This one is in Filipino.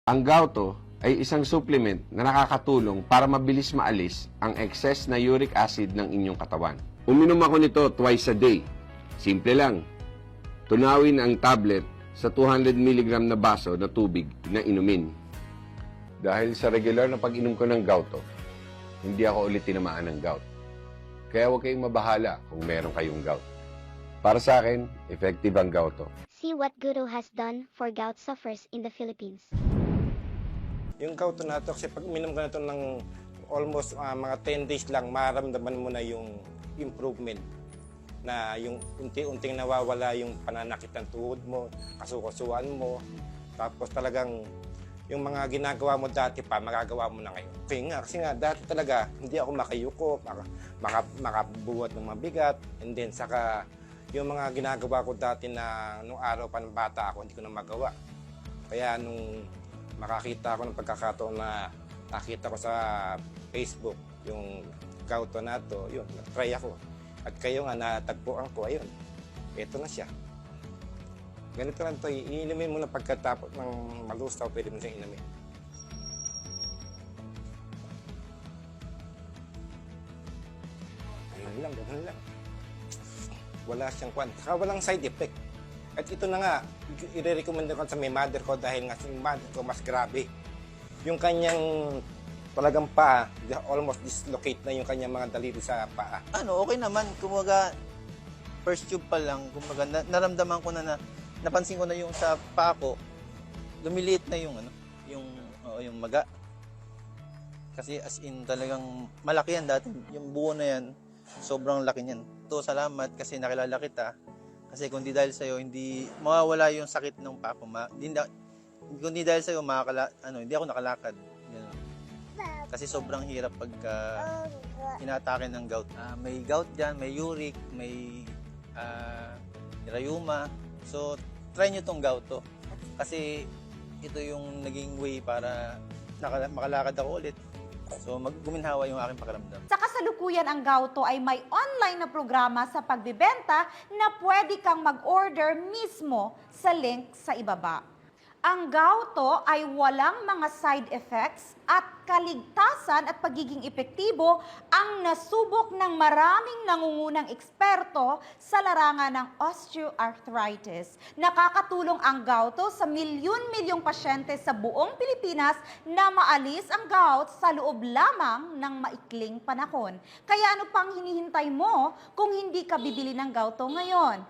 Ang Gauto ay isang supplement na nakakatulong para mabilis maalis ang excess na uric acid ng inyong katawan. Uminom ako nito twice a day. Simple lang. Tunawin ang tablet sa 200 mg na baso na tubig na inumin. Dahil sa regular na pag-inom ko ng Gauto, hindi ako ulit tinamaan ng gout. Kaya huwag kayong mabahala kung meron kayong gout. Para sa akin, effective ang Gauto. See what Guru has done for gout sufferers in the Philippines. Yung Gauto na ito, kasi pag uminom ka na ito ng almost mga 10 days lang, maramdaman mo na yung improvement. Na yung unti-unting nawawala yung pananakit ng tuhod mo, kasukasuan mo. Tapos talagang yung mga ginagawa mo dati pa, magagawa mo na ngayon. Kasi nga, dati talaga, hindi ako makayuko, makabuhat ng mabigat, and then saka yung mga ginagawa ko dati na nung araw pa ng bata ako, hindi ko na magawa. Kaya nung makakita ako ng pagkakataon na nakita ko sa Facebook yung Gauto na to, yun, try ako. At kayo nga, natagpuan ko, ayun, eto na siya. Ganito lang ito, iinumin mo na pagkatapos ng malusaw, pwede mo siyang inumin. Ganun lang. Wala siyang kwan. Saka walang side effect. At ito na nga, i-recommend ko sa may mother ko dahil nga sa mother ko mas grabe. Yung kanyang talagang paa, almost dislocate na yung kanyang mga daliri sa paa. Okay naman. Kumaga, first tube pa lang, kumaga, naramdaman ko na napansin ko na yung sa paa ko, lumiliit na yung yung maga. Kasi as in talagang malaki yan dati. Yung buo na yan, sobrang laki niyan. Salamat kasi nakilala kita. Kasi kung di dahil sa'yo, hindi mawawala yung sakit ng paa ko. Kung di dahil sa'yo, hindi ako nakalakad. Ganun. Kasi sobrang hirap pagka inatake ng gout. May gout dyan, may uric, may rheuma. So, try nyo tong Gauto. Kasi ito yung naging way para makalakad ako ulit. So, guminhawa yung aking pakiramdam. Sa kasalukuyan, ang Gauto ay may online na programa sa pagbibenta na pwede kang mag-order mismo sa link sa ibaba. Ang Gauto ay walang mga side effects at kaligtasan at pagiging epektibo ang nasubok ng maraming nangungunang eksperto sa larangan ng osteoarthritis. Nakakatulong ang Gauto sa milyon-milyong pasyente sa buong Pilipinas na maalis ang gout sa loob lamang ng maikling panahon. Kaya ano pang hinihintay mo kung hindi ka bibili ng Gauto ngayon?